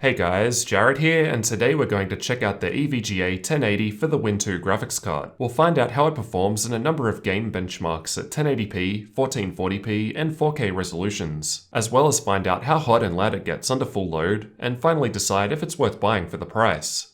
Hey guys, Jared here, and today we're going to check out the EVGA 1080 for the Win 2 graphics card. We'll find out how it performs in a number of game benchmarks at 1080p, 1440p, and 4K resolutions, as well as find out how hot and loud it gets under full load, and finally decide if it's worth buying for the price.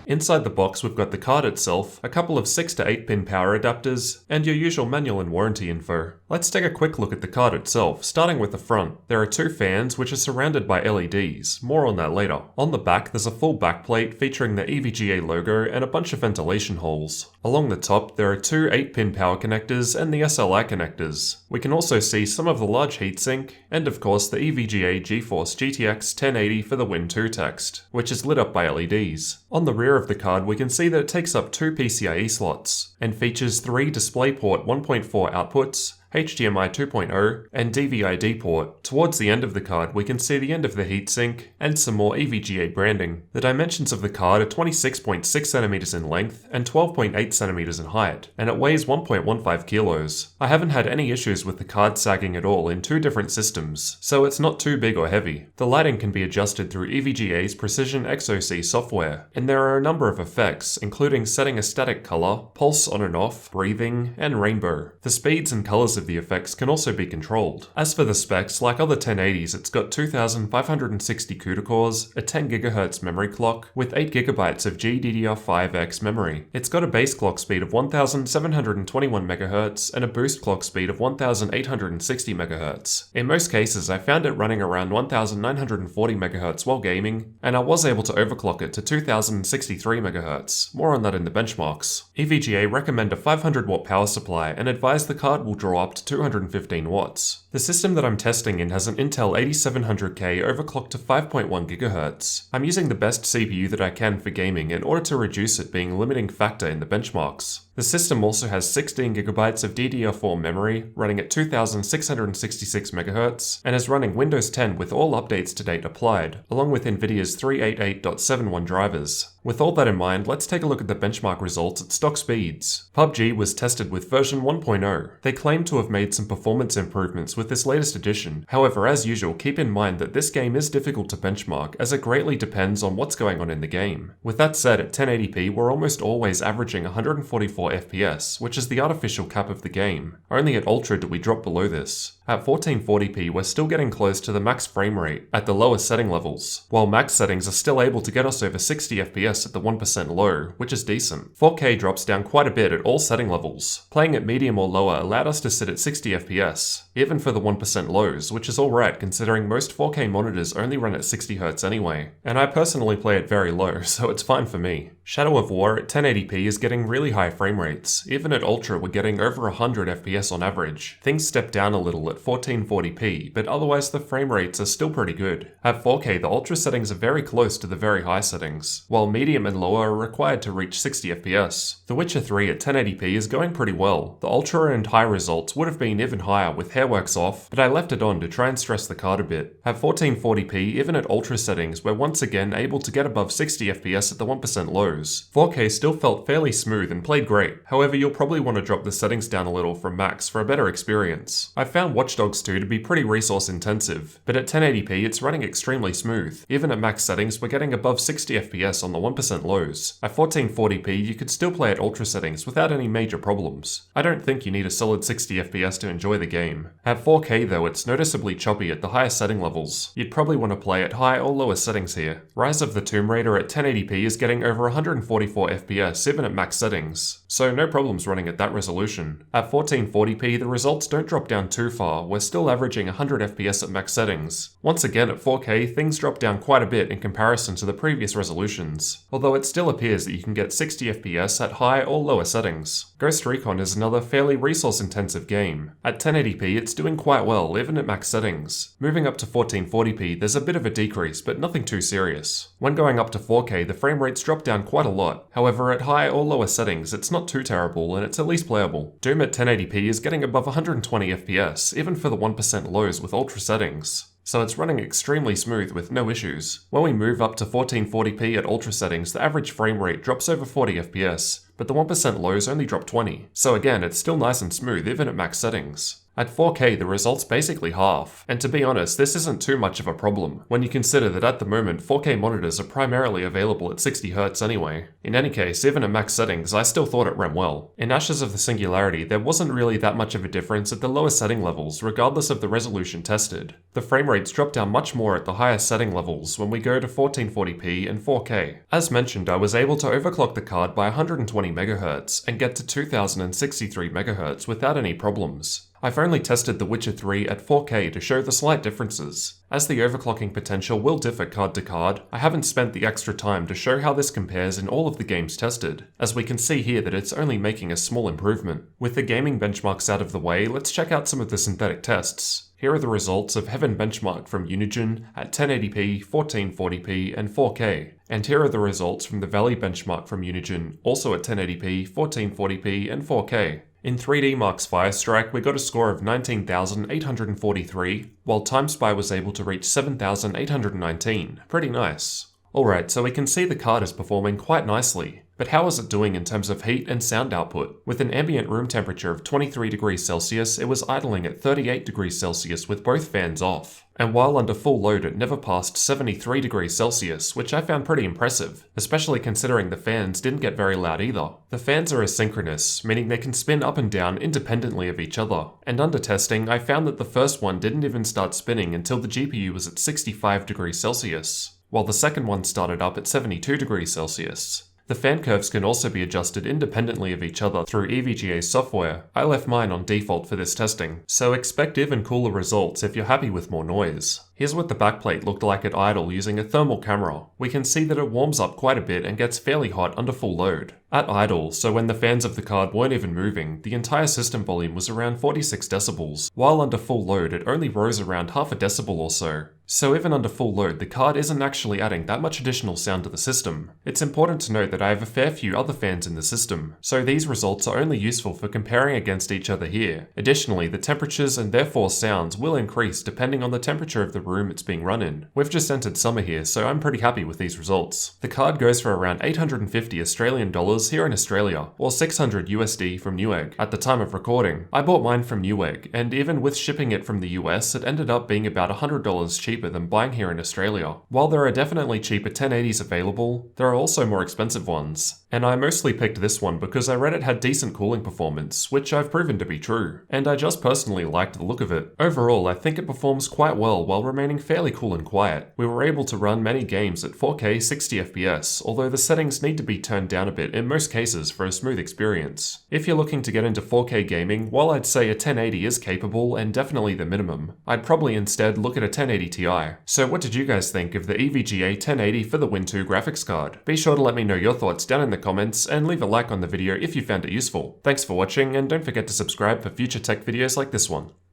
Inside the box we've got the card itself, a couple of 6 to 8 pin power adapters, and your usual manual and warranty info. Let's take a quick look at the card itself, starting with the front. There are two fans which are surrounded by LEDs, more on that later. On the back there's a full backplate featuring the EVGA logo and a bunch of ventilation holes. Along the top there are two 8-pin power connectors and the SLI connectors. We can also see some of the large heatsink, and of course the EVGA GeForce GTX 1080 for the Win 2 text, which is lit up by LEDs. On the rear of the card we can see that it takes up two PCIe slots, and features three DisplayPort 1.4 outputs, HDMI 2.0, and DVI-D port. Towards the end of the card we can see the end of the heatsink, and some more EVGA branding. The dimensions of the card are 26.6cm in length and 12.8cm in height, and it weighs 1.15 kilos. I haven't had any issues with the card sagging at all in two different systems, so it's not too big or heavy. The lighting can be adjusted through EVGA's Precision XOC software, and there are a number of effects, including setting a static color, pulse on and off, breathing, and rainbow. The speeds and colors of the effects can also be controlled. As for the specs, like other 1080s, it's got 2560 CUDA cores, a 10GHz memory clock, with 8GB of GDDR5X memory. It's got a base clock speed of 1721 MHz and a boost clock speed of 1860 MHz. In most cases, I found it running around 1940 MHz while gaming, and I was able to overclock it to 2063 MHz. More on that in the benchmarks. EVGA recommend a 500-watt power supply and advise the card will draw up to 215 watts. The system that I'm testing in has an Intel 8700K overclocked to 5.1 GHz. I'm using the best CPU that I can for gaming in order to reduce it being a limiting factor in the benchmarks. The system also has 16GB of DDR4 memory, running at 2666 MHz, and is running Windows 10 with all updates to date applied, along with NVIDIA's 388.71 drivers. With all that in mind, let's take a look at the benchmark results at stock speeds. PUBG was tested with version 1.0. They claim to have made some performance improvements with this latest edition. However, as usual, keep in mind that this game is difficult to benchmark as it greatly depends on what's going on in the game. With that said, at 1080p we're almost always averaging 144 FPS, which is the artificial cap of the game. Only at Ultra do we drop below this. At 1440p we're still getting close to the max frame rate at the lower setting levels, while max settings are still able to get us over 60 FPS at the 1% low, which is decent. 4K drops down quite a bit at all setting levels. Playing at medium or lower allowed us to sit at 60 FPS, even for the 1% lows, which is alright considering most 4K monitors only run at 60Hz anyway, and I personally play it very low, so it's fine for me. Shadow of War at 1080p is getting really high frame rates. Even at Ultra we're getting over 100 FPS on average. Things step down a little at 1440p, but otherwise the frame rates are still pretty good. At 4K the Ultra settings are very close to the very high settings, while medium and lower are required to reach 60 FPS. The Witcher 3 at 1080p is going pretty well. The Ultra and high results would have been even higher with hairworks off, but I left it on to try and stress the card a bit. At 1440p, even at Ultra settings, we're once again able to get above 60 FPS at the 1% lows. 4K still felt fairly smooth and played great. However, you'll probably want to drop the settings down a little from max for a better experience. I found Watch Dogs 2 to be pretty resource intensive, but at 1080p it's running extremely smooth. Even at max settings we're getting above 60 FPS on the 1% lows. At 1440p you could still play at Ultra settings without any major problems. I don't think you need a solid 60 FPS to enjoy the game. At 4K though it's noticeably choppy at the higher setting levels. You'd probably want to play at high or lower settings here. Rise of the Tomb Raider at 1080p is getting over 144 FPS even at max settings, so no problems running at that resolution. At 1440p the results don't drop down too far, we're still averaging 100 FPS at max settings. Once again at 4K things drop down quite a bit in comparison to the previous resolutions, although it still appears that you can get 60 FPS at high or lower settings. Ghost Recon is another fairly resource intensive game. At 1080p it's doing quite well even at max settings. Moving up to 1440p there's a bit of a decrease but nothing too serious. When going up to 4K the frame rates drop down quite a lot, however at high or lower settings it's not too terrible and it's at least playable. Doom at 1080p is getting above 120 FPS even for the 1% lows with Ultra settings. so it's running extremely smooth with no issues. When we move up to 1440p at ultra settings, the average frame rate drops over 40 FPS, but the 1% lows only drop 20, so again it's still nice and smooth even at max settings. At 4K, the results basically half, and to be honest, this isn't too much of a problem, when you consider that at the moment 4K monitors are primarily available at 60Hz anyway. In any case, even at max settings, I still thought it ran well. In Ashes of the Singularity, there wasn't really that much of a difference at the lower setting levels, regardless of the resolution tested. The frame rates drop down much more at the higher setting levels when we go to 1440p and 4K. As mentioned, I was able to overclock the card by 120 MHz and get to 2063 MHz without any problems. I've only tested The Witcher 3 at 4K to show the slight differences. As the overclocking potential will differ card to card, I haven't spent the extra time to show how this compares in all of the games tested, as we can see here that it's only making a small improvement. With the gaming benchmarks out of the way, let's check out some of the synthetic tests. Here are the results of Heaven benchmark from Unigine at 1080p, 1440p, and 4K. And here are the results from the Valley benchmark from Unigine, also at 1080p, 1440p, and 4K. In 3D Mark's Firestrike, we got a score of 19,843, while TimeSpy was able to reach 7,819. Pretty nice. Alright, so we can see the card is performing quite nicely. But how is it doing in terms of heat and sound output? With an ambient room temperature of 23 degrees Celsius, it was idling at 38 degrees Celsius with both fans off. And while under full load, it never passed 73 degrees Celsius, which I found pretty impressive, especially considering the fans didn't get very loud either. The fans are asynchronous, meaning they can spin up and down independently of each other. And under testing, I found that the first one didn't even start spinning until the GPU was at 65 degrees Celsius, while the second one started up at 72 degrees Celsius. The fan curves can also be adjusted independently of each other through EVGA software. I left mine on default for this testing, so expect even cooler results if you're happy with more noise. Here's what the backplate looked like at idle using a thermal camera. We can see that it warms up quite a bit and gets fairly hot under full load. At idle, so when the fans of the card weren't even moving, the entire system volume was around 46 decibels, while under full load it only rose around half a decibel or so. So even under full load, the card isn't actually adding that much additional sound to the system. It's important to note that I have a fair few other fans in the system, so these results are only useful for comparing against each other here. Additionally, the temperatures and therefore sounds will increase depending on the temperature of the room it's being run in. We've just entered summer here, so I'm pretty happy with these results. The card goes for around 850 Australian dollars here in Australia, or 600 USD from Newegg at the time of recording. I bought mine from Newegg, and even with shipping it from the US, it ended up being about $100 cheaper than buying here in Australia. While there are definitely cheaper 1080s available, there are also more expensive ones. And I mostly picked this one because I read it had decent cooling performance, which I've proven to be true, and I just personally liked the look of it. Overall, I think it performs quite well while remaining fairly cool and quiet. We were able to run many games at 4K 60 FPS, although the settings need to be turned down a bit in most cases for a smooth experience. If you're looking to get into 4K gaming, while I'd say a 1080 is capable and definitely the minimum, I'd probably instead look at a 1080 Ti. So what did you guys think of the EVGA 1080 for the Win 2 graphics card? Be sure to let me know your thoughts down in the comments and leave a like on the video if you found it useful. Thanks for watching, and don't forget to subscribe for future tech videos like this one.